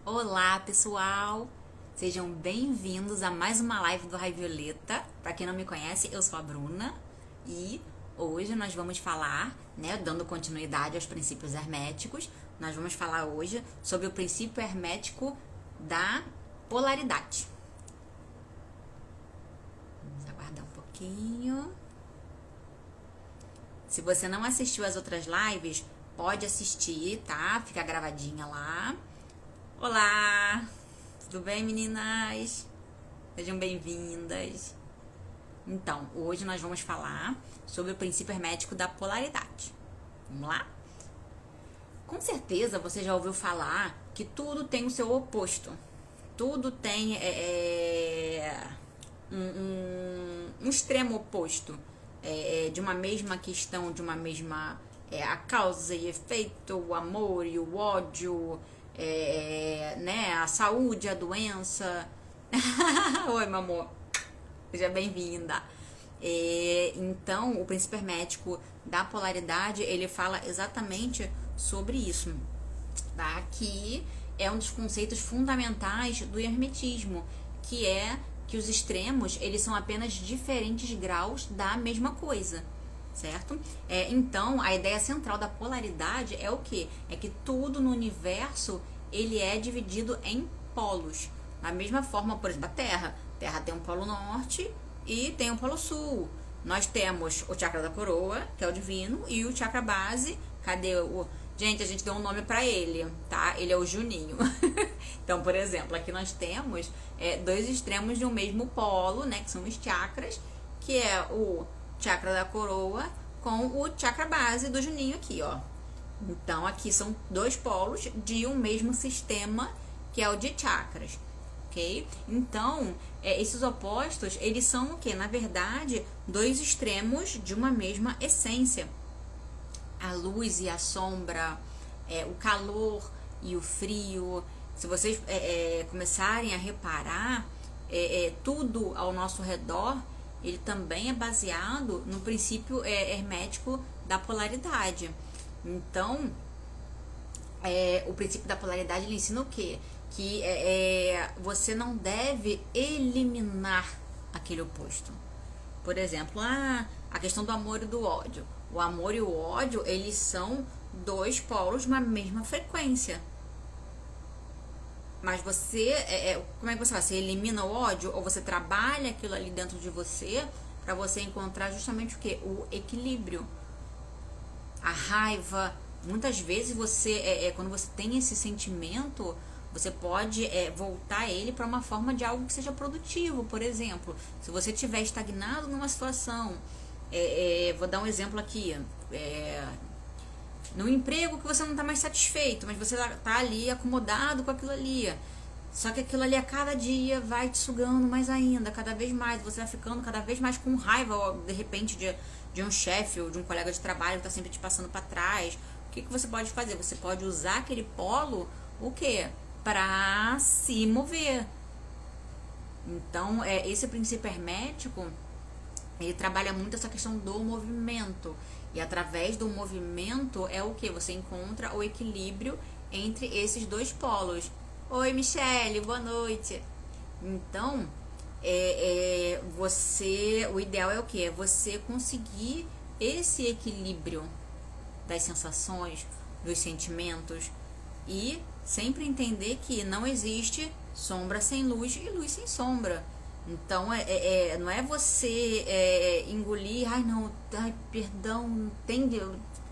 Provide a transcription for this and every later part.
Olá, pessoal! Sejam bem-vindos a mais uma live do Raio Violeta. Para quem não me conhece, eu sou a Bruna e hoje nós vamos falar, dando continuidade aos princípios herméticos, nós vamos falar hoje sobre o princípio hermético da polaridade. Vamos aguardar um pouquinho. Se você não assistiu às outras lives, pode assistir, tá? Fica gravadinha lá. Olá! Tudo bem, meninas? Sejam bem-vindas. Então, hoje nós vamos falar sobre o princípio hermético da polaridade. Vamos lá? Com certeza você já ouviu falar que tudo tem o seu oposto. Tudo tem um extremo oposto de uma mesma questão, de uma mesma a causa e efeito, o amor e o ódio, a saúde, a doença. Oi, meu amor, seja bem-vinda. Então, o princípio hermético da polaridade, ele fala exatamente sobre isso, tá? Que é um dos conceitos fundamentais do hermetismo, que é que os extremos, eles são apenas diferentes graus da mesma coisa, certo? Então, a ideia central da polaridade é o quê? É que tudo no universo, ele é dividido em polos. Da mesma forma, por exemplo, a Terra. A Terra tem um polo norte e tem um polo sul. Nós temos o chakra da coroa, que é o divino, e o chakra base. Cadê o... Gente, a gente deu um nome pra ele, tá? Ele é o Juninho. Então, por exemplo, aqui nós temos dois extremos de um mesmo polo, né? Que são os chakras, que é o chakra da coroa com o chakra base do Juninho aqui, ó. Então, aqui são dois polos de um mesmo sistema, que é o de chakras, ok? Então, esses opostos, eles são o quê? Na verdade, dois extremos de uma mesma essência. A luz e a sombra, o calor e o frio. Se vocês começarem a reparar, tudo ao nosso redor, ele também é baseado no princípio hermético da polaridade. Então, o princípio da polaridade, ele ensina o quê? Que você não deve eliminar aquele oposto. Por exemplo, a questão do amor e do ódio. O amor e o ódio, eles são dois polos de uma mesma frequência. Mas você, como é que você faz? Você elimina o ódio ou você trabalha aquilo ali dentro de você para você encontrar justamente o quê? O equilíbrio. A raiva. Muitas vezes você, quando você tem esse sentimento, você pode voltar ele para uma forma de algo que seja produtivo. Por exemplo, se você estiver estagnado numa situação, vou dar um exemplo aqui, no emprego que você não está mais satisfeito, mas você está ali acomodado com aquilo ali. Só que aquilo ali a cada dia vai te sugando mais ainda, cada vez mais. Você vai ficando cada vez mais com raiva, ou, de repente, de um chefe ou de um colega de trabalho que está sempre te passando para trás. O que você pode fazer? Você pode usar aquele polo, o quê? Para se mover. Então, esse princípio hermético, ele trabalha muito essa questão do movimento. E através do movimento é o que? Você encontra o equilíbrio entre esses dois polos. Oi, Michele, boa noite. Então, o ideal é o que? É você conseguir esse equilíbrio das sensações, dos sentimentos e sempre entender que não existe sombra sem luz e luz sem sombra. Então, não é você engolir, perdão,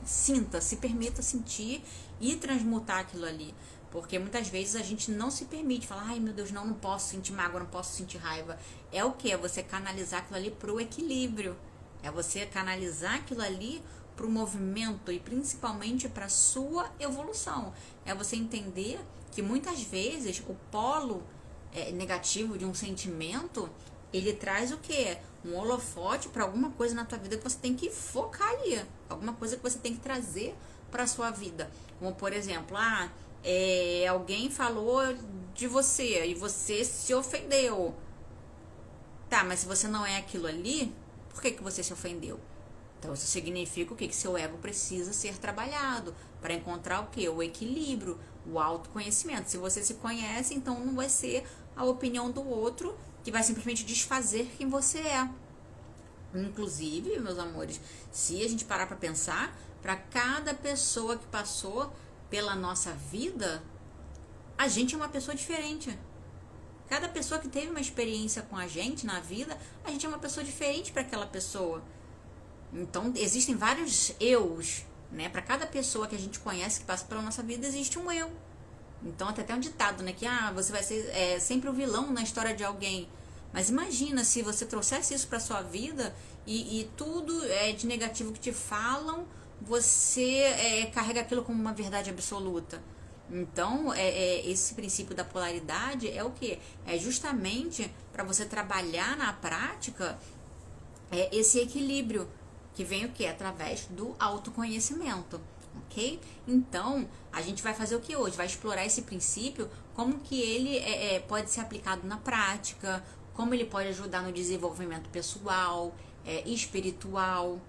sinta, se permita sentir e transmutar aquilo ali. Porque muitas vezes a gente não se permite falar, ai meu Deus, não posso sentir mágoa, não posso sentir raiva. É o que? É você canalizar aquilo ali pro equilíbrio. É você canalizar aquilo ali pro movimento e principalmente para sua evolução. É você entender que muitas vezes o polo negativo de um sentimento, ele traz o quê? Um holofote para alguma coisa na tua vida que você tem que focar ali, alguma coisa que você tem que trazer para sua vida. Como por exemplo, alguém falou de você e você se ofendeu. Tá, mas se você não é aquilo ali, por que você se ofendeu? Então isso significa o quê? Que seu ego precisa ser trabalhado para encontrar o quê? O equilíbrio, o autoconhecimento. Se você se conhece, então não vai ser a opinião do outro que vai simplesmente desfazer quem você é. Inclusive, meus amores, se a gente parar para pensar, para cada pessoa que passou pela nossa vida, a gente é uma pessoa diferente. Cada pessoa que teve uma experiência com a gente na vida, a gente é uma pessoa diferente para aquela pessoa. Então, existem vários eus, né? Para cada pessoa que a gente conhece que passa pela nossa vida, existe um eu. Então, até um ditado, né? Que você vai ser sempre o vilão na história de alguém. Mas imagina se você trouxesse isso para sua vida e tudo de negativo que te falam, você carrega aquilo como uma verdade absoluta. Então, esse princípio da polaridade é o quê? É justamente para você trabalhar na prática esse equilíbrio, que vem o quê? Através do autoconhecimento, ok? Então, a gente vai fazer o que hoje? Vai explorar esse princípio, como que ele pode ser aplicado na prática, como ele pode ajudar no desenvolvimento pessoal, espiritual,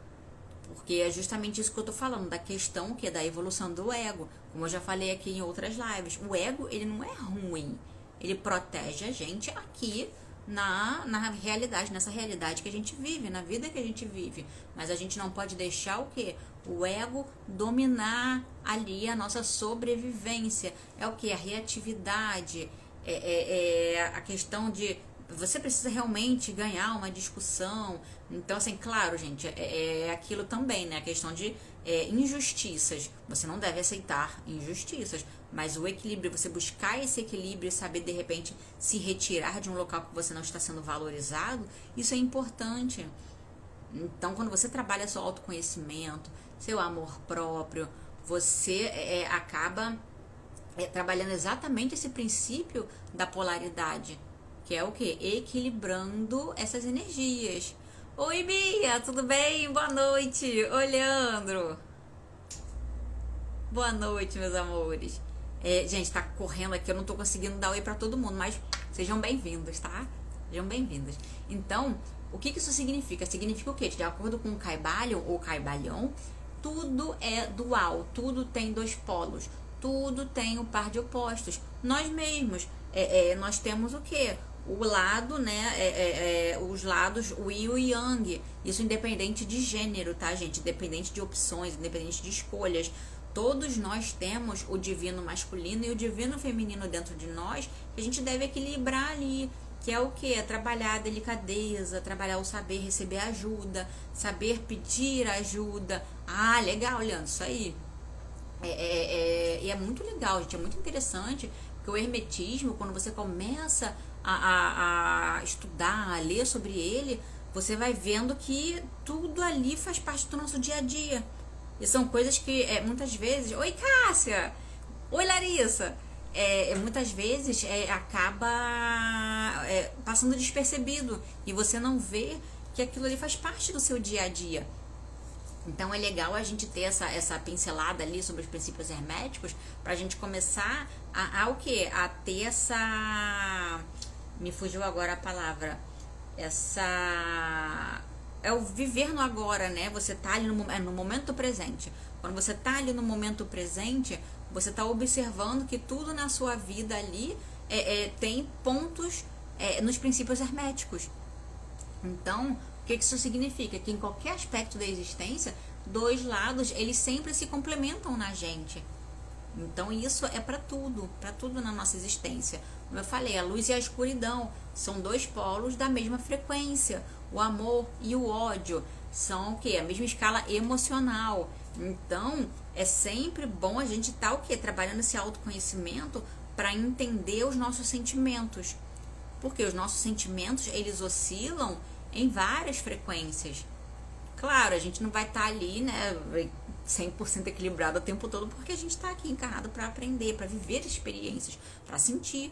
porque é justamente isso que eu tô falando, da questão que é da evolução do ego. Como eu já falei aqui em outras lives, o ego, ele não é ruim, ele protege a gente aqui na realidade, nessa realidade que a gente vive, na vida que a gente vive. Mas a gente não pode deixar o quê? O ego dominar ali a nossa sobrevivência. É o quê? A reatividade, a questão de você precisa realmente ganhar uma discussão. Então, assim, claro, gente, é aquilo também, né? A questão de injustiças. Você não deve aceitar injustiças, mas o equilíbrio, você buscar esse equilíbrio e saber, de repente, se retirar de um local que você não está sendo valorizado, isso é importante. Então, quando você trabalha seu autoconhecimento, seu amor próprio, você acaba trabalhando exatamente esse princípio da polaridade, que é o quê? Equilibrando essas energias. Oi, Bia, tudo bem? Boa noite. Oi, Leandro. Boa noite, meus amores. Gente, tá correndo aqui, eu não tô conseguindo dar oi pra todo mundo, mas sejam bem-vindos, tá? Sejam bem-vindos. Então, o que isso significa? Significa o quê? De acordo com o Kybalion ou Kybalion, tudo é dual, tudo tem dois polos, tudo tem um par de opostos. Nós mesmos, nós temos o quê? O lado, né, os lados, o yin e o yang, isso independente de gênero, tá, gente? Independente de opções, independente de escolhas. Todos nós temos o divino masculino e o divino feminino dentro de nós, que a gente deve equilibrar ali, que é o que? Trabalhar a delicadeza, trabalhar o saber receber ajuda, saber pedir ajuda. Ah, legal, Leandro, isso aí. E é muito legal, gente, é muito interessante, porque o hermetismo, quando você começa a estudar, a ler sobre ele, você vai vendo que tudo ali faz parte do nosso dia a dia. E são coisas que muitas vezes... Oi, Cássia! Oi, Larissa! Muitas vezes acaba passando despercebido e você não vê que aquilo ali faz parte do seu dia a dia. Então é legal a gente ter essa pincelada ali sobre os princípios herméticos pra gente começar o quê? A ter essa... Me fugiu agora a palavra. É o viver no agora, né? Você tá ali no momento presente. Quando você tá ali no momento presente, você tá observando que tudo na sua vida ali tem pontos nos princípios herméticos. Então, o que isso significa? Que em qualquer aspecto da existência, dois lados, eles sempre se complementam na gente. Então, isso é para tudo na nossa existência. Como eu falei, a luz e a escuridão são dois polos da mesma frequência. O amor e o ódio são o quê? A mesma escala emocional. Então, é sempre bom a gente estar o quê? Trabalhando esse autoconhecimento para entender os nossos sentimentos. Porque os nossos sentimentos, eles oscilam em várias frequências. Claro, a gente não vai estar ali, né, 100% equilibrado o tempo todo, porque a gente está aqui encarnado para aprender, para viver experiências, para sentir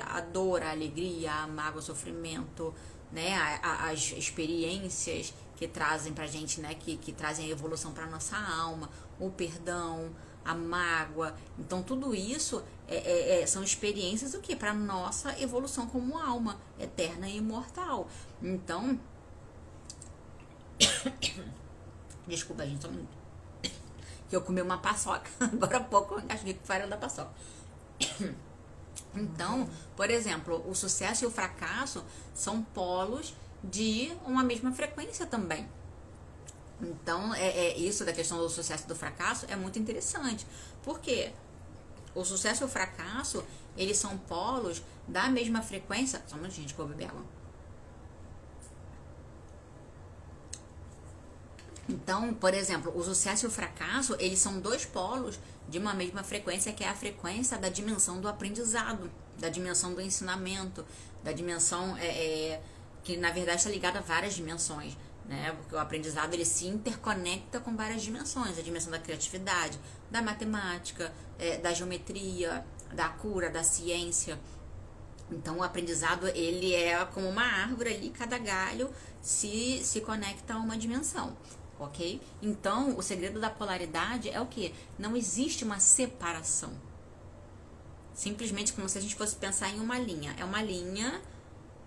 a dor, a alegria, a mágoa, o sofrimento, né, as experiências que trazem pra gente, né, que trazem a evolução para nossa alma, o perdão, a mágoa. Então tudo isso são experiências o que? Para nossa evolução como alma eterna e imortal. Então Desculpa, gente, só um minuto. Que eu comi uma paçoca. Agora há pouco eu engasguei com o farelo da paçoca. Então, por exemplo, o sucesso e o fracasso são polos de uma mesma frequência também. Então, isso da questão do sucesso e do fracasso é muito interessante. Por quê? O sucesso e o fracasso, eles são polos da mesma frequência. Só um minutinho, gente, que eu vou beber água. Então, por exemplo, o sucesso e o fracasso, eles são dois polos de uma mesma frequência, que é a frequência da dimensão do aprendizado, da dimensão do ensinamento, da dimensão que, na verdade, está ligada a várias dimensões, né? Porque o aprendizado, ele se interconecta com várias dimensões, a dimensão da criatividade, da matemática, da geometria, da cura, da ciência. Então, o aprendizado, ele é como uma árvore ali, cada galho se conecta a uma dimensão, ok? Então, o segredo da polaridade é o quê? Não existe uma separação. Simplesmente como se a gente fosse pensar em uma linha. É uma linha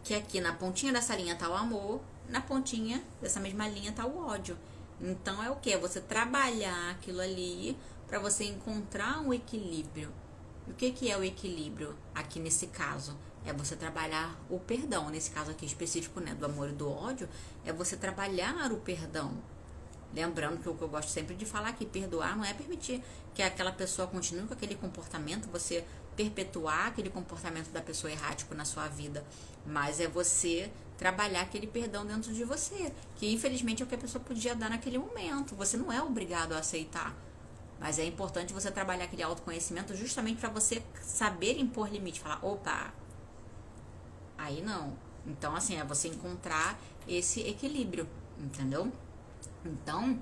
que aqui na pontinha dessa linha tá o amor, na pontinha dessa mesma linha tá o ódio. Então, é o quê? É você trabalhar aquilo ali para você encontrar um equilíbrio. E o que é o equilíbrio aqui nesse caso? É você trabalhar o perdão. Nesse caso aqui específico, né, do amor e do ódio, é você trabalhar o perdão. Lembrando que o que eu gosto sempre de falar aqui, perdoar não é permitir que aquela pessoa continue com aquele comportamento, você perpetuar aquele comportamento da pessoa errático na sua vida, mas é você trabalhar aquele perdão dentro de você, que infelizmente é o que a pessoa podia dar naquele momento. Você não é obrigado a aceitar. Mas é importante você trabalhar aquele autoconhecimento justamente para você saber impor limite. Falar, opa, aí não. Então, assim, é você encontrar esse equilíbrio, entendeu? Então,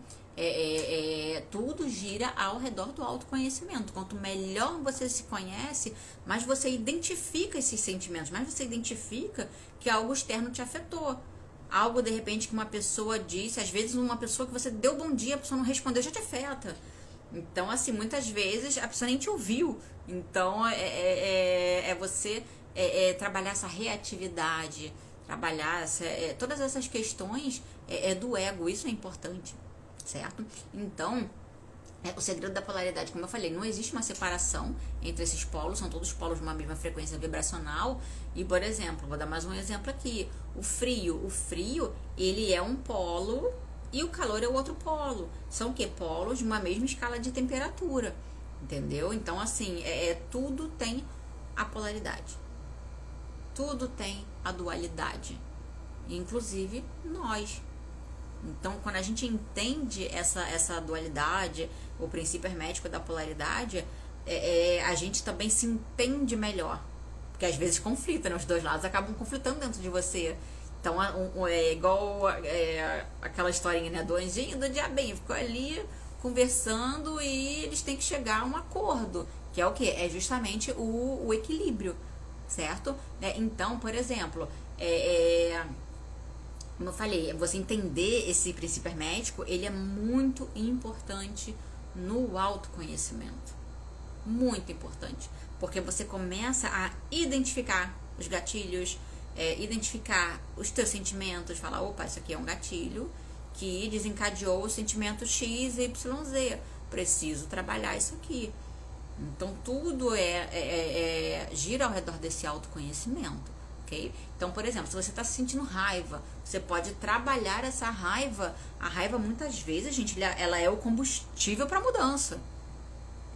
tudo gira ao redor do autoconhecimento. Quanto melhor você se conhece, mais você identifica esses sentimentos, mais você identifica que algo externo te afetou. Algo, de repente, que uma pessoa disse, às vezes uma pessoa que você deu bom dia, a pessoa não respondeu, já te afeta. Então, assim, muitas vezes a pessoa nem te ouviu. Então, você trabalhar essa reatividade, trabalhar todas essas questões do ego. Isso é importante, certo? Então, o segredo da polaridade, como eu falei, não existe uma separação entre esses polos, são todos polos de uma mesma frequência vibracional. E, por exemplo, vou dar mais um exemplo aqui. O frio, ele é um polo e o calor é o outro polo. São o quê? Polos de uma mesma escala de temperatura, entendeu? Então, assim, tudo tem a polaridade. Tudo tem a dualidade. Inclusive, nós. Então, quando a gente entende essa dualidade, o princípio hermético da polaridade, a gente também se entende melhor. Porque às vezes conflita, né? Os dois lados acabam conflitando dentro de você. Então, é igual aquela historinha, né, do anjinho e do diabinho. Ficou ali conversando e eles têm que chegar a um acordo. Que é o quê? É justamente o equilíbrio, certo? Então, por exemplo, como eu falei, você entender esse princípio hermético, ele é muito importante no autoconhecimento. Muito importante. Porque você começa a identificar os gatilhos, identificar os teus sentimentos, falar, opa, isso aqui é um gatilho que desencadeou o sentimento X, Y, Z. Preciso trabalhar isso aqui. Então, tudo gira ao redor desse autoconhecimento, ok? Então, por exemplo, se você está se sentindo raiva, você pode trabalhar essa raiva. A raiva, muitas vezes, gente, ela é o combustível para a mudança.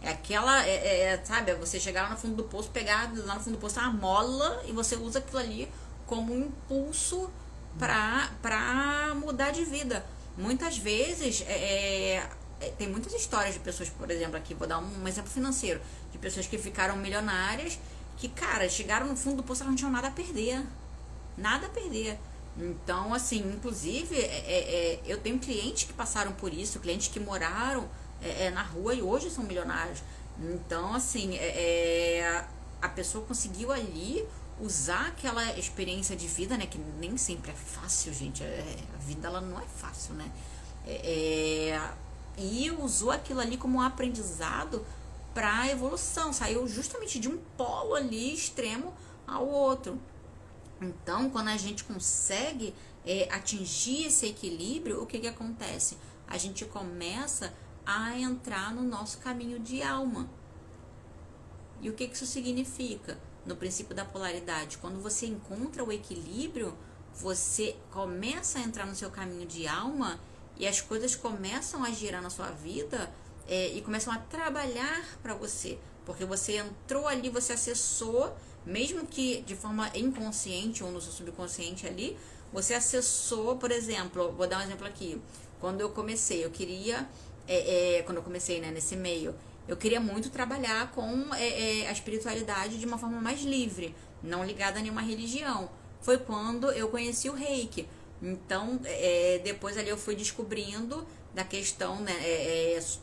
É aquela, sabe, você chegar lá no fundo do poço, pegar lá no fundo do poço uma mola e você usa aquilo ali como um impulso para mudar de vida. Muitas vezes, tem muitas histórias de pessoas, por exemplo, aqui, vou dar um exemplo financeiro, de pessoas que ficaram milionárias, que, cara, chegaram no fundo do poço e não tinham nada a perder. Nada a perder. Então, assim, inclusive, eu tenho clientes que passaram por isso, clientes que moraram na rua e hoje são milionários. Então, assim, a pessoa conseguiu ali usar aquela experiência de vida, né, que nem sempre é fácil, gente. A vida, ela não é fácil, né? E usou aquilo ali como um aprendizado para a evolução. Saiu justamente de um polo ali extremo ao outro. Então, quando a gente consegue atingir esse equilíbrio, o que que acontece? A gente começa a entrar no nosso caminho de alma. E o que que isso significa? No princípio da polaridade, quando você encontra o equilíbrio, você começa a entrar no seu caminho de alma e as coisas começam a girar na sua vida e começam a trabalhar para você. Porque você entrou ali, você acessou, mesmo que de forma inconsciente ou no seu subconsciente ali, você acessou, por exemplo, vou dar um exemplo aqui. Quando eu comecei, eu queria, quando eu comecei, né, nesse meio, eu queria muito trabalhar com a espiritualidade de uma forma mais livre, não ligada a nenhuma religião. Foi quando eu conheci o Reiki. Então, depois ali eu fui descobrindo da questão, né,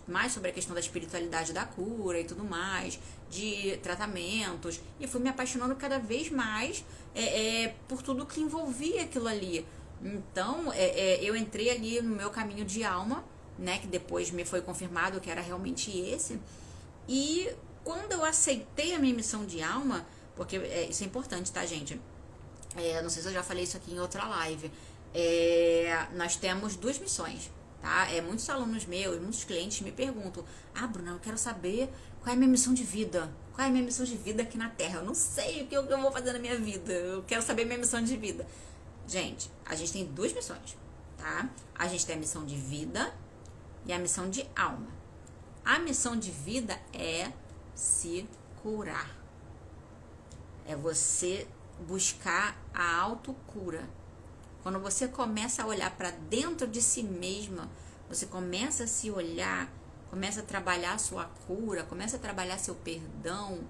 mais sobre a questão da espiritualidade da cura e tudo mais, de tratamentos, e fui me apaixonando cada vez mais por tudo que envolvia aquilo ali. Então, eu entrei ali no meu caminho de alma, né, que depois me foi confirmado que era realmente esse, e quando eu aceitei a minha missão de alma, porque isso é importante, tá, gente? Não sei se eu já falei isso aqui em outra live. Nós temos 2 missões, tá? Muitos alunos meus, muitos clientes me perguntam: Bruna, eu quero saber qual é a minha missão de vida. Qual é a minha missão de vida aqui na Terra? Eu não sei o que eu vou fazer na minha vida. Eu quero saber a minha missão de vida. Gente, a gente tem 2 missões, tá? A gente tem a missão de vida e a missão de alma. A missão de vida é se curar. É você buscar a autocura. Quando você começa a olhar para dentro de si mesma, você começa a se olhar, começa a trabalhar a sua cura, começa a trabalhar seu perdão,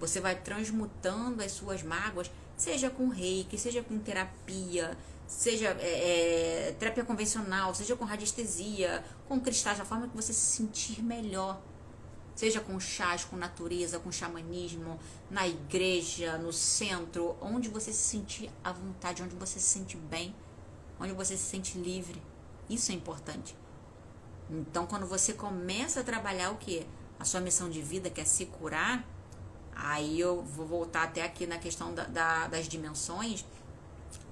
você vai transmutando as suas mágoas, seja com reiki, seja com terapia, seja terapia convencional, seja com radiestesia, com cristais, da forma que você se sentir melhor. Seja com chás, com natureza, com xamanismo, na igreja, no centro, onde você se sentir à vontade, onde você se sente bem, onde você se sente livre. Isso é importante. Então, quando você começa a trabalhar o quê? A sua missão de vida, que é se curar, aí eu vou voltar até aqui na questão das dimensões,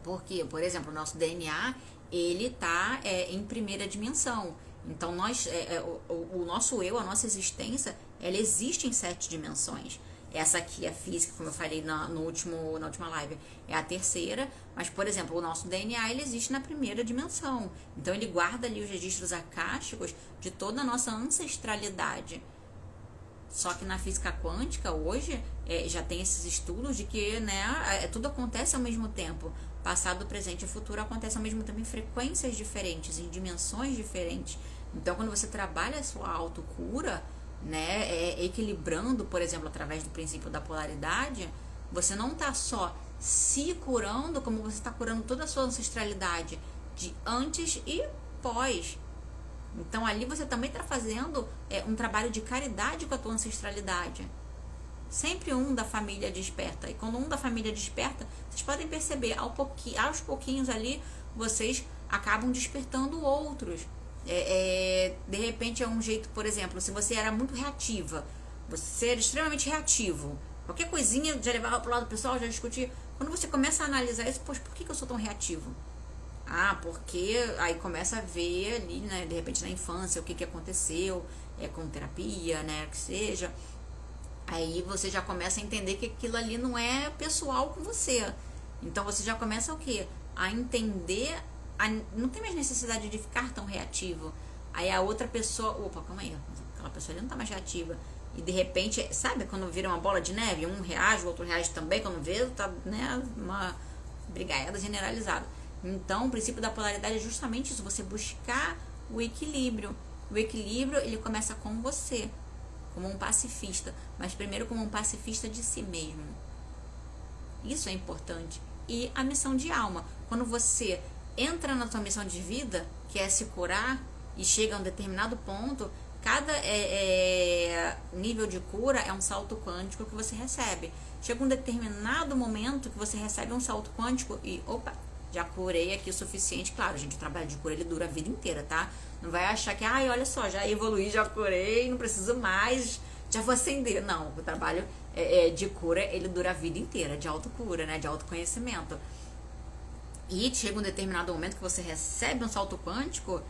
porque, por exemplo, o nosso DNA, ele tá em primeira dimensão. Então, o nosso eu, a nossa existência, ela existe em 7 dimensões. Essa aqui, a física, como eu falei na última live, é a terceira. Mas, por exemplo, o nosso DNA, ele existe na primeira dimensão. Então, ele guarda ali os registros acásticos de toda a nossa ancestralidade. Só que na física quântica, hoje, já tem esses estudos de que, né, tudo acontece ao mesmo tempo. Passado, presente e futuro acontece ao mesmo tempo em frequências diferentes, em dimensões diferentes. Então, quando você trabalha a sua autocura, né, equilibrando, por exemplo, através do princípio da polaridade, você não está só se curando, como você está curando toda a sua ancestralidade de antes e pós. Então, ali você também está fazendo um trabalho de caridade com a tua ancestralidade. Sempre um da família desperta. E quando um da família desperta, vocês podem perceber, aos pouquinhos ali, vocês acabam despertando outros. De repente é um jeito, por exemplo, se você era muito reativa, você era extremamente reativo, qualquer coisinha já levava pro lado pessoal, já discutia. Quando você começa a analisar isso, poxa, por que eu sou tão reativo? Porque aí começa a ver ali, né, de repente na infância, o que aconteceu, com terapia, né, que seja. Aí você já começa a entender que aquilo ali não é pessoal com você. Então você já começa o quê? A entender, não tem mais necessidade de ficar tão reativo. Aí a outra pessoa, opa, calma aí, aquela pessoa ali não tá mais reativa. E de repente, sabe quando vira uma bola de neve? Um reage, o outro reage também, quando vê, tá, né, uma brigaiada generalizada. Então, o princípio da polaridade é justamente isso, você buscar o equilíbrio. O equilíbrio, ele começa com você, como um pacifista, mas primeiro como um pacifista de si mesmo. Isso é importante. E a missão de alma, quando você entra na tua missão de vida, que é se curar, e chega a um determinado ponto, cada nível de cura é um salto quântico que você recebe. Chega um determinado momento que você recebe um salto quântico e, opa, já curei aqui o suficiente. Claro, gente, o trabalho de cura, ele dura a vida inteira, tá? Não vai achar que, olha só, já evoluí, já curei, não preciso mais, já vou acender. Não, o trabalho de cura, ele dura a vida inteira, de autocura, né? De autoconhecimento. E chega um determinado momento que você recebe um salto quântico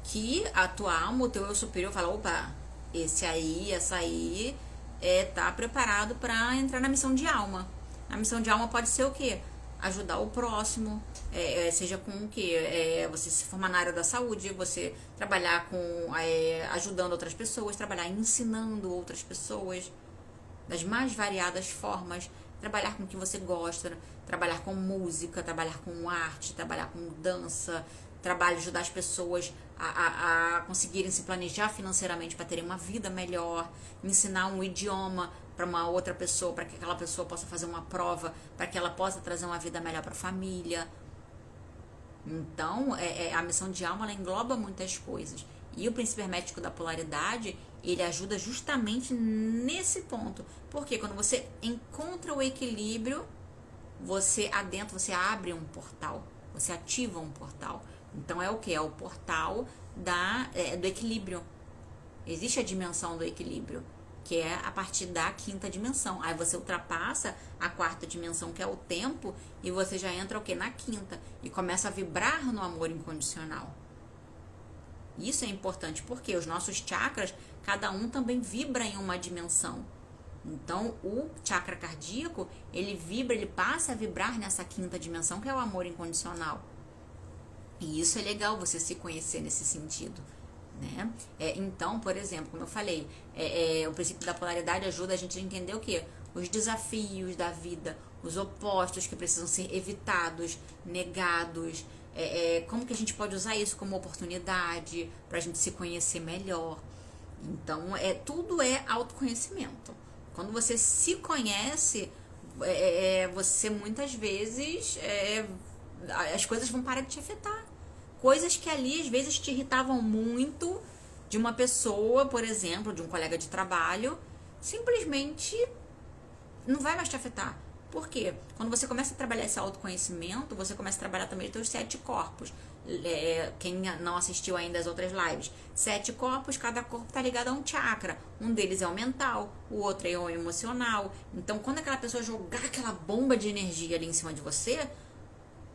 que a tua alma, o teu eu superior fala, opa, esse aí, essa aí tá preparado para entrar na missão de alma. A missão de alma pode ser o quê? Ajudar o próximo, seja com o quê? Você se formar na área da saúde, você trabalhar com ajudando outras pessoas, trabalhar ensinando outras pessoas das mais variadas formas, trabalhar com o que você gosta, trabalhar com música, trabalhar com arte, trabalhar com dança, ajudar as pessoas a conseguirem se planejar financeiramente para terem uma vida melhor, ensinar um idioma para uma outra pessoa, para que aquela pessoa possa fazer uma prova, para que ela possa trazer uma vida melhor para a família. Então, a missão de alma, ela engloba muitas coisas. E o princípio hermético da polaridade, ele ajuda justamente nesse ponto. Porque quando você encontra o equilíbrio, você você abre um portal, você ativa um portal. Então é o que? É o portal do equilíbrio. Existe a dimensão do equilíbrio, que é a partir da quinta dimensão. Aí você ultrapassa a quarta dimensão, que é o tempo, e você já entra o quê? Na quinta. E começa a vibrar no amor incondicional. Isso é importante, porque os nossos chakras, cada um também vibra em uma dimensão. Então, o chakra cardíaco, ele vibra, ele passa a vibrar nessa quinta dimensão, que é o amor incondicional. E isso é legal, você se conhecer nesse sentido, né? Então, por exemplo, como eu falei, o princípio da polaridade ajuda a gente a entender o quê? Os desafios da vida, os opostos que precisam ser evitados, negados, como que a gente pode usar isso como oportunidade para a gente se conhecer melhor. Então, tudo é autoconhecimento. Quando você se conhece, você muitas vezes as coisas vão parar de te afetar. Coisas que ali às vezes te irritavam muito de uma pessoa, por exemplo, de um colega de trabalho, simplesmente não vai mais te afetar. Por quê? Quando você começa a trabalhar esse autoconhecimento, você começa a trabalhar também os seus 7 corpos. Quem não assistiu ainda às outras lives, 7 corpos, cada corpo está ligado a um chakra. Um deles é o mental, o outro é o emocional. Então, quando aquela pessoa jogar aquela bomba de energia ali em cima de você,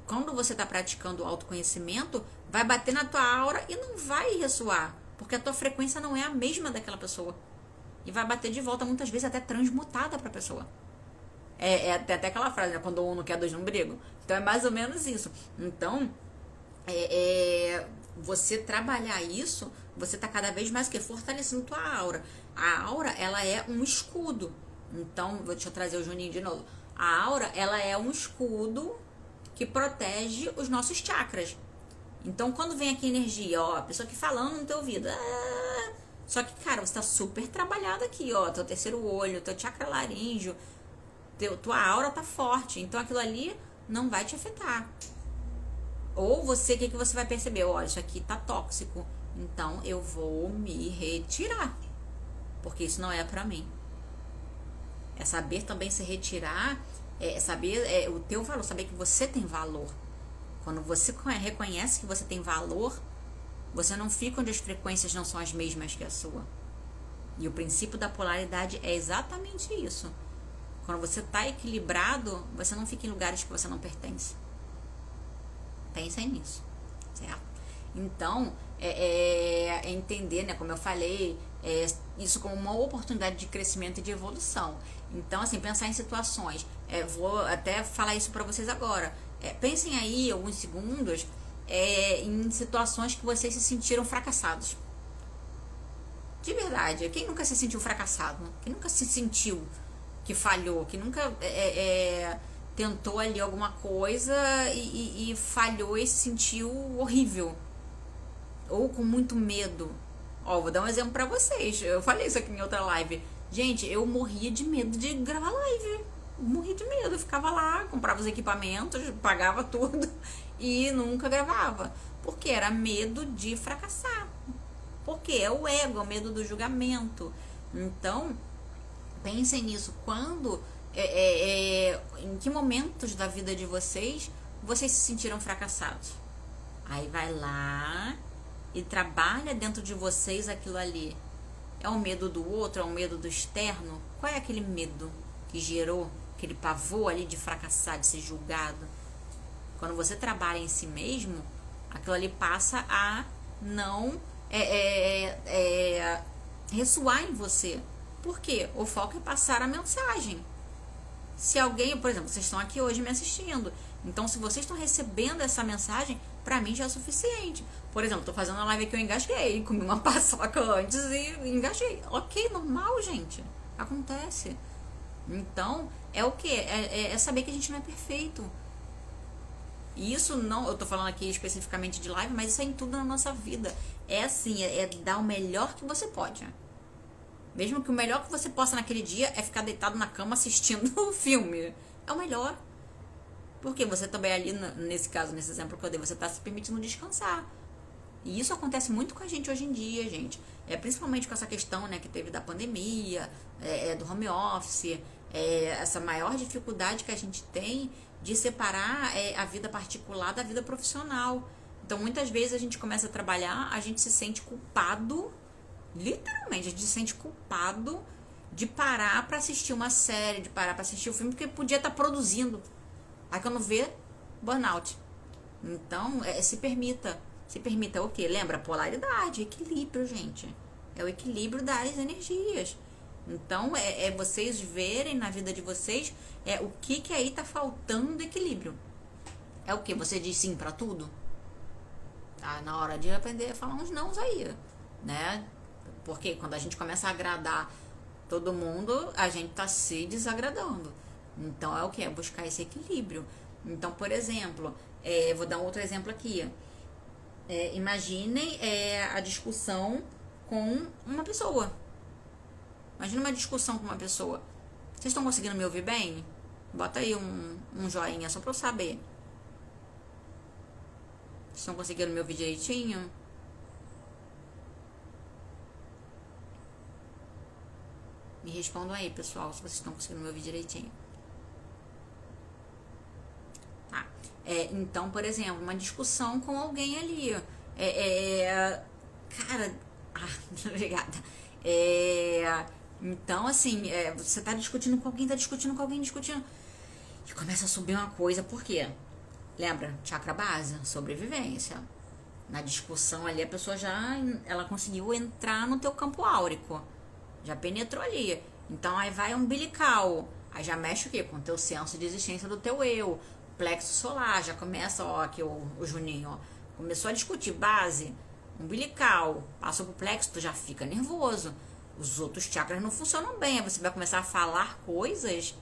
quando você está praticando o autoconhecimento, vai bater na tua aura e não vai ressoar, porque a tua frequência não é a mesma daquela pessoa. E vai bater de volta, muitas vezes até transmutada para a pessoa. Até aquela frase, né? Quando um não quer, dois não brigam. Então é mais ou menos isso. Então, você trabalhar isso, você está cada vez mais fortalecendo tua aura. A aura, ela é um escudo. Então, deixa eu trazer o Juninho de novo. A aura, ela é um escudo que protege os nossos chakras. Então, quando vem aqui energia, ó, a pessoa aqui falando no teu ouvido, só que, cara, você tá super trabalhado aqui, ó, teu terceiro olho, teu chakra laríngeo, tua aura tá forte, então aquilo ali não vai te afetar. Ou você, o que você vai perceber? Ó, isso aqui tá tóxico, então eu vou me retirar, porque isso não é pra mim. É saber também se retirar, saber o teu valor, saber que você tem valor. Quando você reconhece que você tem valor, você não fica onde as frequências não são as mesmas que a sua. E o princípio da polaridade é exatamente isso. Quando você está equilibrado, você não fica em lugares que você não pertence. Pensem nisso, certo? Então, entender, né, como eu falei, isso como uma oportunidade de crescimento e de evolução. Então, assim, pensar em situações. Vou até falar isso para vocês agora. Pensem aí, alguns segundos, em situações que vocês se sentiram fracassados. De verdade. Quem nunca se sentiu fracassado? Quem nunca se sentiu que falhou? Que nunca tentou ali alguma coisa e falhou e se sentiu horrível? Ou com muito medo? Ó, vou dar um exemplo pra vocês. Eu falei isso aqui em outra live. Gente, eu morria de medo de gravar live. Morria de medo. Eu ficava lá, comprava os equipamentos, pagava tudo e nunca gravava. Porque era medo de fracassar. Porque é o ego, é o medo do julgamento. Então, pensem nisso. Quando, em que momentos da vida de vocês se sentiram fracassados? Aí vai lá e trabalha dentro de vocês aquilo ali. É o medo do outro? É o medo do externo? Qual é aquele medo que gerou aquele pavor ali de fracassar, de ser julgado? Quando você trabalha em si mesmo, aquilo ali passa a não ressoar em você. Por quê? O foco é passar a mensagem. Se alguém, por exemplo, vocês estão aqui hoje me assistindo, então se vocês estão recebendo essa mensagem, pra mim já é suficiente. Por exemplo, tô fazendo uma live aqui, eu engasguei, comi uma paçoca antes e engasguei. Ok, normal, gente. Acontece. Então, é o quê? É saber que a gente não é perfeito. E isso não, eu tô falando aqui especificamente de live, mas isso é em tudo na nossa vida. É assim, é dar o melhor que você pode. Mesmo que o melhor que você possa naquele dia é ficar deitado na cama assistindo o filme. É o melhor. Porque você também ali, nesse caso, nesse exemplo que eu dei, você tá se permitindo descansar. E isso acontece muito com a gente hoje em dia, gente. Principalmente com essa questão, né, que teve da pandemia, do home office, essa maior dificuldade que a gente tem de separar a vida particular da vida profissional. Então, muitas vezes a gente começa a trabalhar, a gente se sente culpado, literalmente, a gente se sente culpado de parar pra assistir uma série, de parar pra assistir o filme, porque podia estar produzindo. Aí quando vê, burnout. Então, se permita. Se permita o quê? Lembra? Polaridade, equilíbrio, gente. É o equilíbrio das energias. Então, vocês verem na vida de vocês o que aí tá faltando equilíbrio. É o quê? Você diz sim pra tudo? Tá na hora de aprender a falar uns nãos aí, né? Porque quando a gente começa a agradar todo mundo, a gente tá se desagradando. Então, é o quê? É buscar esse equilíbrio. Então, por exemplo, vou dar um outro exemplo aqui. Imaginem a discussão com uma pessoa. Imagina uma discussão com uma pessoa. Vocês estão conseguindo me ouvir bem? Bota aí um joinha só pra eu saber. Vocês estão conseguindo me ouvir direitinho? Me respondam aí, pessoal, se vocês estão conseguindo me ouvir direitinho. Tá. Então, por exemplo, uma discussão com alguém ali. Cara. Obrigada. Então, assim, você tá discutindo com alguém, discutindo. E começa a subir uma coisa, por quê? Lembra? Chakra base, sobrevivência. Na discussão ali, a pessoa ela conseguiu entrar no teu campo áurico. Já penetrou ali. Então, aí vai umbilical. Aí já mexe o quê? Com o teu senso de existência do teu eu. Plexo solar, já começa, ó, aqui o Juninho, ó. Começou a discutir base, umbilical, passou pro plexo, tu já fica nervoso. Os outros chakras não funcionam bem. Aí você vai começar a falar coisas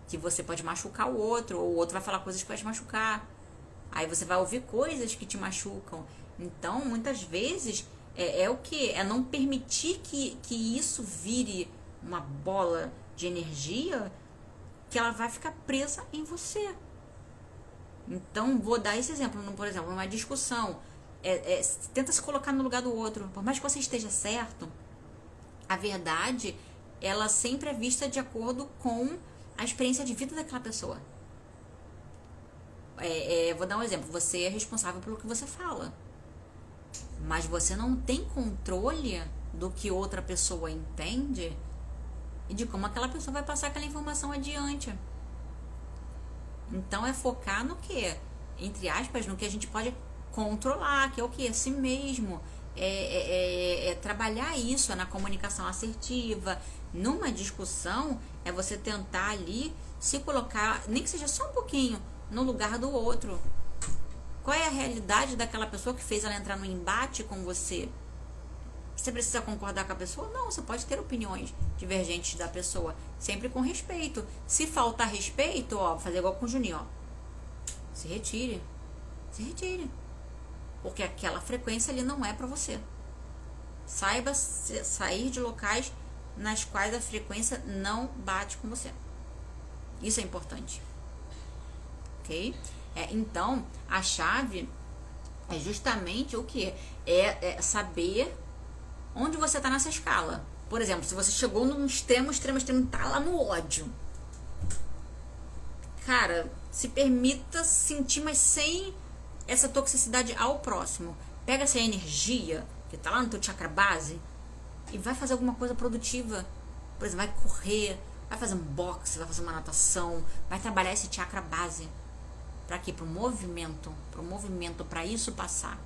que você pode machucar o outro, ou o outro vai falar coisas que vai te machucar. Aí você vai ouvir coisas que te machucam. Então, muitas vezes, o que? É não permitir que isso vire uma bola de energia que ela vai ficar presa em você. Então, vou dar esse exemplo. Por exemplo, numa discussão, tenta se colocar no lugar do outro. Por mais que você esteja certo, a verdade, ela sempre é vista de acordo com a experiência de vida daquela pessoa. Vou dar um exemplo. Você é responsável pelo que você fala. Mas você não tem controle do que outra pessoa entende e de como aquela pessoa vai passar aquela informação adiante. Então, é focar no que? Entre aspas, no que a gente pode controlar, que é o que? Si mesmo. Trabalhar isso na comunicação assertiva. Numa discussão, é você tentar ali se colocar, nem que seja só um pouquinho, no lugar do outro. Qual é a realidade daquela pessoa que fez ela entrar no embate com você? Você precisa concordar com a pessoa? Não, você pode ter opiniões divergentes da pessoa, sempre com respeito. Se faltar respeito, ó, fazer igual com o Juninho, ó. Se retire. Se retire. Porque aquela frequência ali não é pra você. Saiba sair de locais nas quais a frequência não bate com você. Isso é importante. Ok? Então, a chave é justamente o que? Saber onde você tá nessa escala. Por exemplo, se você chegou num extremo, tá lá no ódio. Cara, se permita sentir, mas sem essa toxicidade ao próximo. Pega essa energia que tá lá no teu chakra base e vai fazer alguma coisa produtiva. Por exemplo, vai correr, vai fazer um boxe, vai fazer uma natação, vai trabalhar esse chakra base Para quê? Para o movimento, para isso passar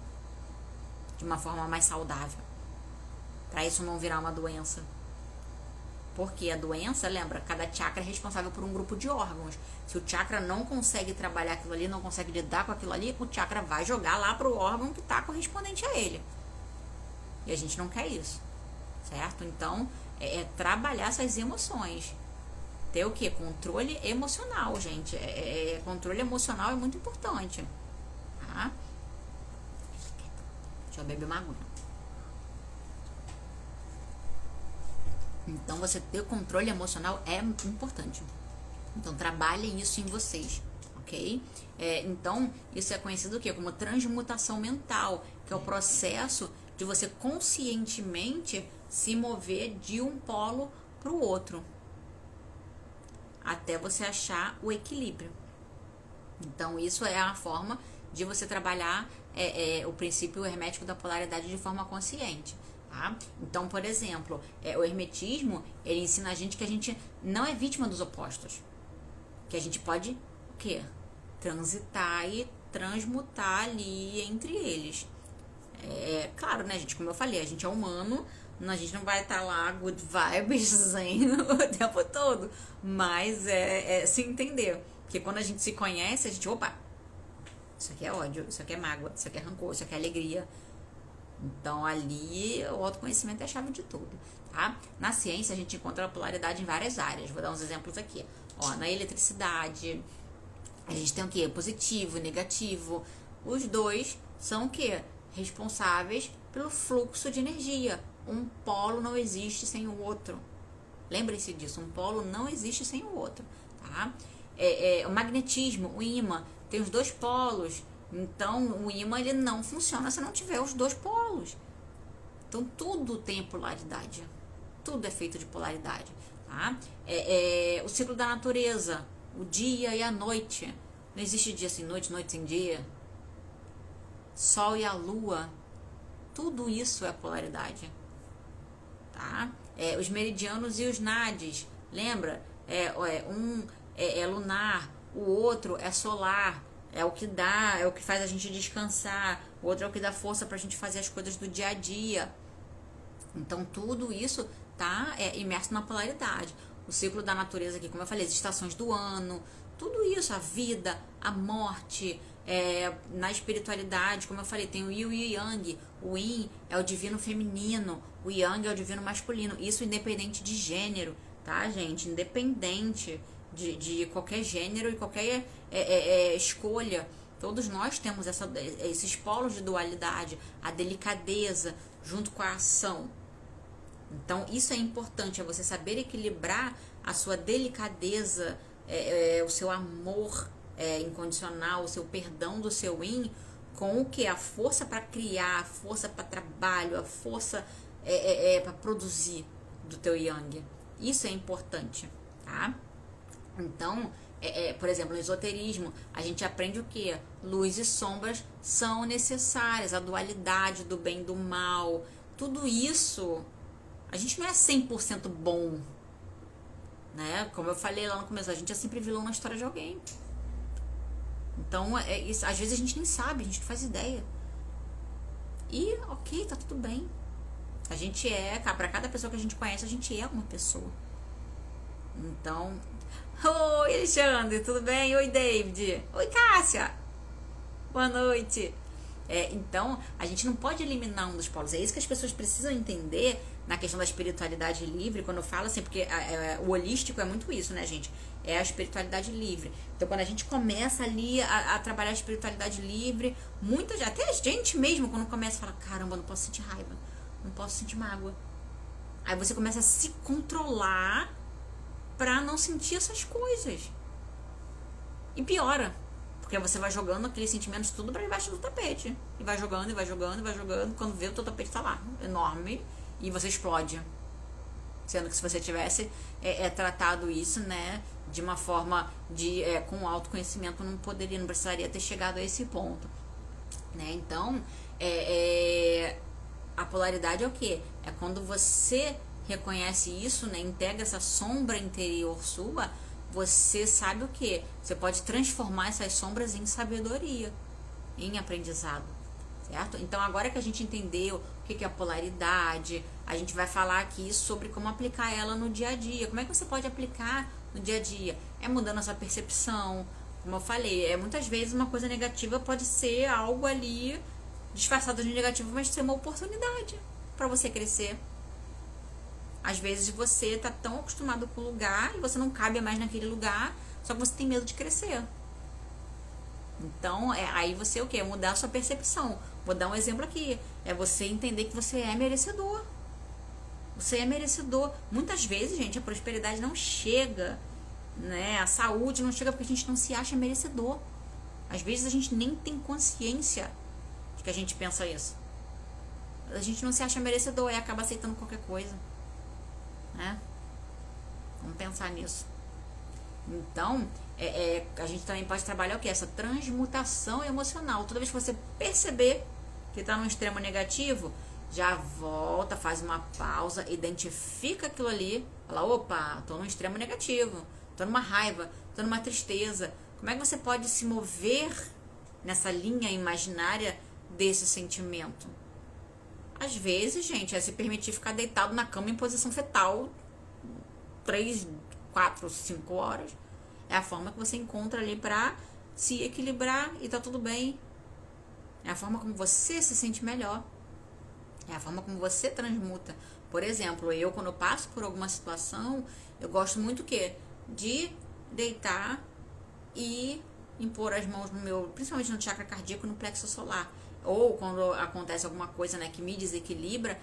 de uma forma mais saudável, para isso não virar uma doença. Porque a doença, lembra, cada chakra é responsável por um grupo de órgãos. Se o chakra não consegue trabalhar aquilo ali, não consegue lidar com aquilo ali, o chakra vai jogar lá pro órgão que está correspondente a ele. E a gente não quer isso, certo? Então, trabalhar essas emoções. Ter o quê? Controle emocional, gente. Controle emocional é muito importante, tá? Deixa eu beber uma água. Então, você ter controle emocional é importante. Então, trabalhem isso em vocês, ok? Então, isso é conhecido o quê? Como transmutação mental, que é o processo de você conscientemente se mover de um polo para o outro, até você achar o equilíbrio. Então, isso é a forma de você trabalhar o princípio hermético da polaridade de forma consciente. Tá? Então, por exemplo, o hermetismo, ele ensina a gente que a gente não é vítima dos opostos. Que a gente pode, o quê? Transitar e transmutar ali entre eles. Claro, né, gente? Como eu falei, a gente é humano, a gente não vai estar lá good vibes zen o tempo todo. Mas se entender. Porque quando a gente se conhece, a gente, opa, isso aqui é ódio, isso aqui é mágoa, isso aqui é rancor, isso aqui é alegria. Então, ali, o autoconhecimento é a chave de tudo, tá? Na ciência, a gente encontra a polaridade em várias áreas. Vou dar uns exemplos aqui. Na eletricidade, a gente tem o quê? Positivo, negativo. Os dois são o quê? Responsáveis pelo fluxo de energia. Um polo não existe sem o outro. Lembre-se disso, um polo não existe sem o outro, tá? O magnetismo, o ímã, tem os dois polos. Então, o ímã ele não funciona se não tiver os dois polos. Então, tudo tem polaridade. Tudo é feito de polaridade. Tá? O ciclo da natureza, o dia e a noite. Não existe dia sem noite, noite sem dia. Sol e a lua. Tudo isso é polaridade. Tá? Os meridianos e os nadis. Lembra? Um é lunar, o outro é solar. É o que dá, é o que faz a gente descansar. O outro é o que dá força pra gente fazer as coisas do dia a dia. Então, tudo isso tá imerso na polaridade. O ciclo da natureza aqui, como eu falei, as estações do ano, tudo isso, a vida, a morte, na espiritualidade, como eu falei, tem o Yin e o Yang. O Yin é o divino feminino, o Yang é o divino masculino. Isso independente de gênero, tá, gente? Independente de qualquer gênero e qualquer escolha. Todos nós temos esses polos de dualidade, a delicadeza junto com a ação. Então, isso é importante, é você saber equilibrar a sua delicadeza, o seu amor incondicional, o seu perdão do seu yin, com o que? A força para criar, a força para trabalho, a força para produzir do teu yang. Isso é importante, tá? Então, por exemplo, no esoterismo, a gente aprende o que? Luz e sombras são necessárias, a dualidade do bem e do mal, tudo isso. A gente não é 100% bom, né? Como eu falei lá no começo, a gente é sempre vilão na história de alguém. Então, isso, às vezes a gente nem sabe, a gente não faz ideia. E, ok, tá tudo bem. A gente pra cada pessoa que a gente conhece, a gente é uma pessoa. Então, oi, Alexandre, tudo bem? Oi, David. Oi, Cássia. Boa noite. Então, a gente não pode eliminar um dos polos. É isso que as pessoas precisam entender na questão da espiritualidade livre, quando eu falo assim, porque o holístico é muito isso, né, gente? É a espiritualidade livre. Então, quando a gente começa ali a trabalhar a espiritualidade livre, até a gente mesmo, quando começa, fala, caramba, não posso sentir raiva, não posso sentir mágoa. Aí você começa a se controlar pra não sentir essas coisas. E piora. Porque você vai jogando aqueles sentimentos tudo pra debaixo do tapete. E vai jogando, e vai jogando, e vai jogando. Quando vê, o teu tapete tá lá, enorme. E você explode. Sendo que se você tivesse tratado isso, né, de uma forma com autoconhecimento, não precisaria ter chegado a esse ponto. Né? Então, a polaridade é o quê? É quando você reconhece isso, né, integra essa sombra interior sua, você sabe o que? Você pode transformar essas sombras em sabedoria, em aprendizado, certo? Então, agora que a gente entendeu o que é a polaridade, a gente vai falar aqui sobre como aplicar ela no dia a dia. Como é que você pode aplicar no dia a dia? É mudando a sua percepção, como eu falei, muitas vezes uma coisa negativa pode ser algo ali disfarçado de negativo, mas ser uma oportunidade para você crescer. Às vezes você tá tão acostumado com o lugar e você não cabe mais naquele lugar, só que você tem medo de crescer. Então, aí você o quê? Mudar a sua percepção. Vou dar um exemplo aqui. É você entender que você é merecedor. Você é merecedor. Muitas vezes, gente, a prosperidade não chega, né? A saúde não chega porque a gente não se acha merecedor. Às vezes a gente nem tem consciência de que a gente pensa isso. A gente não se acha merecedor e acaba aceitando qualquer coisa, né? Vamos pensar nisso. Então, a gente também pode trabalhar o que? Essa transmutação emocional. Toda vez que você perceber que está num extremo negativo, já volta, faz uma pausa, identifica aquilo ali, fala, opa, tô num extremo negativo, tô numa raiva, tô numa tristeza. Como é que você pode se mover nessa linha imaginária desse sentimento? Às vezes, gente, é se permitir ficar deitado na cama em posição fetal 3, 4, 5 horas. É a forma que você encontra ali pra se equilibrar e tá tudo bem. É a forma como você se sente melhor. É a forma como você transmuta. Por exemplo, eu quando eu passo por alguma situação, eu gosto muito o quê? De deitar e impor as mãos no meu, principalmente no chakra cardíaco, no plexo solar. Ou quando acontece alguma coisa, né, que me desequilibra,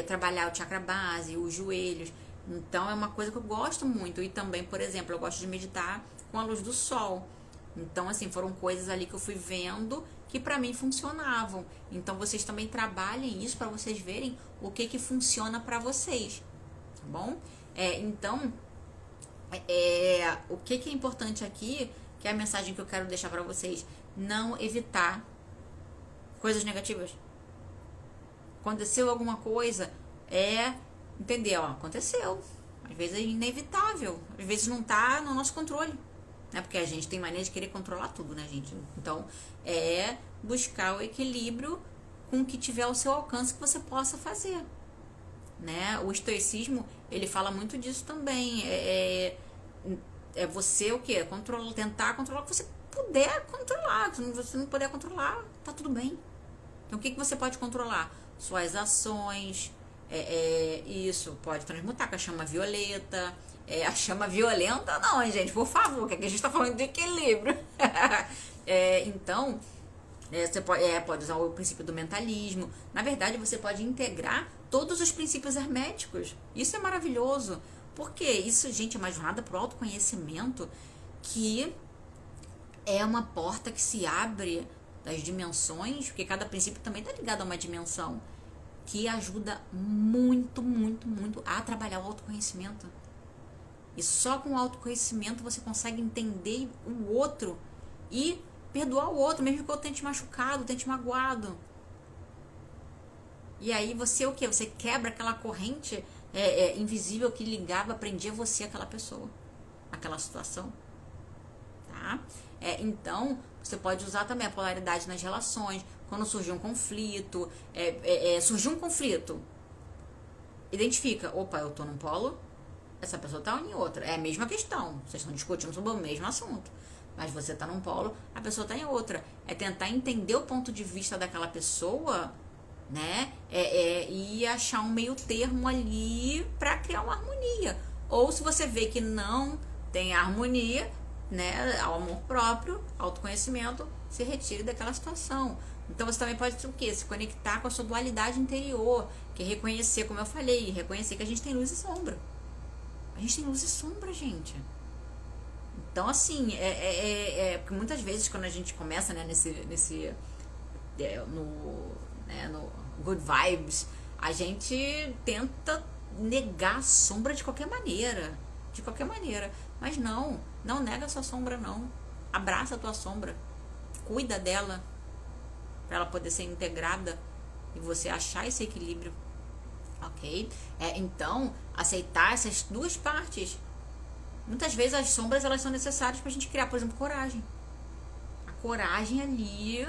trabalhar o chakra base, os joelhos. Então é uma coisa que eu gosto muito. E também, por exemplo, eu gosto de meditar com a luz do sol. Então, assim, foram coisas ali que eu fui vendo que pra mim funcionavam. Então vocês também trabalhem isso pra vocês verem o que funciona pra vocês, tá bom? Então, o que é importante aqui, que é a mensagem que eu quero deixar pra vocês: não evitar coisas negativas. Aconteceu alguma coisa, entender, aconteceu. Às vezes é inevitável, às vezes não tá no nosso controle, né? Porque a gente tem mania de querer controlar tudo, né, gente? Então, buscar o equilíbrio com o que tiver ao seu alcance que você possa fazer, né? O estoicismo, ele fala muito disso também. Você o quê? Tentar controlar o que você puder controlar. Se você não puder controlar, tá tudo bem. Então, o que você pode controlar? Suas ações. Isso pode transmutar com a chama violeta. A chama violenta, não, hein, gente? Por favor, que aqui a gente tá falando de equilíbrio. Então, você pode usar o princípio do mentalismo. Na verdade, você pode integrar todos os princípios herméticos. Isso é maravilhoso. Porque isso, gente, é uma jornada pro autoconhecimento que é uma porta que se abre das dimensões, porque cada princípio também está ligado a uma dimensão, que ajuda muito, muito, muito a trabalhar o autoconhecimento. E só com o autoconhecimento você consegue entender o outro e perdoar o outro, mesmo que o outro tenha te machucado, tenha te magoado. E aí você o quê? Você quebra aquela corrente invisível que ligava, prendia você àquela pessoa, aquela situação. Tá? Então, você pode usar também a polaridade nas relações. Quando surgir um conflito, identifica, opa, eu tô num polo, essa pessoa tá em outra. É a mesma questão, vocês estão discutindo sobre o mesmo assunto, mas você tá num polo, a pessoa tá em outra. É tentar entender o ponto de vista daquela pessoa, né? E achar um meio termo ali pra criar uma harmonia. Ou se você vê que não tem harmonia, né, ao amor próprio, autoconhecimento, se retire daquela situação. Então você também pode o quê? Se conectar com a sua dualidade interior, que é reconhecer, como eu falei, reconhecer que a gente tem luz e sombra. A gente tem luz e sombra, gente. Então, assim, porque muitas vezes quando a gente começa, né, no Good Vibes, a gente tenta negar a sombra de qualquer maneira. De qualquer maneira. Mas não nega a sua sombra, não. Abraça a tua sombra. Cuida dela, para ela poder ser integrada e você achar esse equilíbrio, ok? Então, aceitar essas duas partes, Muitas vezes as sombras, elas são necessárias pra gente criar, por exemplo, coragem. A coragem ali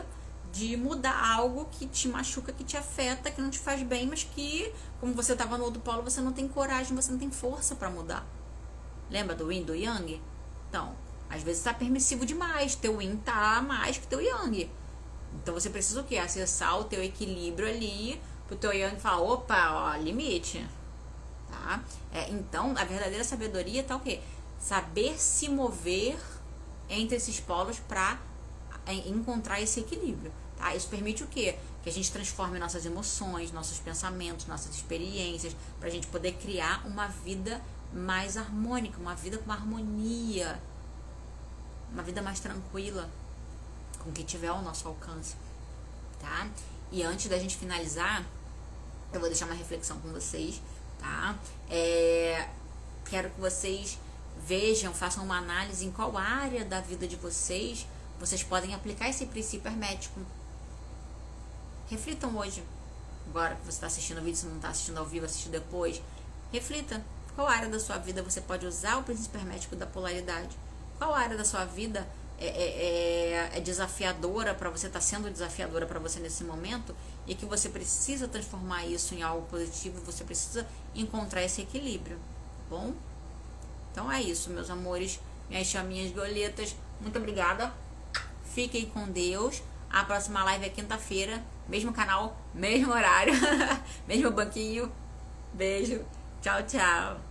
de mudar algo que te machuca, que te afeta, que não te faz bem, mas que, como você estava no outro polo, você não tem coragem, você não tem força para mudar. Lembra do yin, do yang? Então, às vezes tá permissivo demais, teu yin tá mais que teu yang. Então você precisa o quê? Acessar o teu equilíbrio ali, pro teu yang falar, opa, ó, limite. Tá? Então, a verdadeira sabedoria tá o quê? Saber se mover entre esses polos para encontrar esse equilíbrio, tá? Isso permite o quê? Que a gente transforme nossas emoções, nossos pensamentos, nossas experiências, pra gente poder criar uma vida mais harmônica, uma vida com harmonia, uma vida mais tranquila, com o que tiver ao nosso alcance, tá? E antes da gente finalizar, eu vou deixar uma reflexão com vocês, tá? Quero que vocês vejam, façam uma análise em qual área da vida de vocês podem aplicar esse princípio hermético. Reflitam hoje, agora que você está assistindo o vídeo, se não está assistindo ao vivo, assiste depois. Reflita, qual área da sua vida você pode usar o princípio hermético da polaridade? Qual área da sua vida é desafiadora para você, está sendo desafiadora para você nesse momento, e que você precisa transformar isso em algo positivo, você precisa encontrar esse equilíbrio, tá bom? Então é isso, meus amores, minhas chaminhas violetas, muito obrigada. Fiquem com Deus. A próxima live é quinta-feira. Mesmo canal, mesmo horário. Mesmo banquinho. Beijo. Tchau, tchau.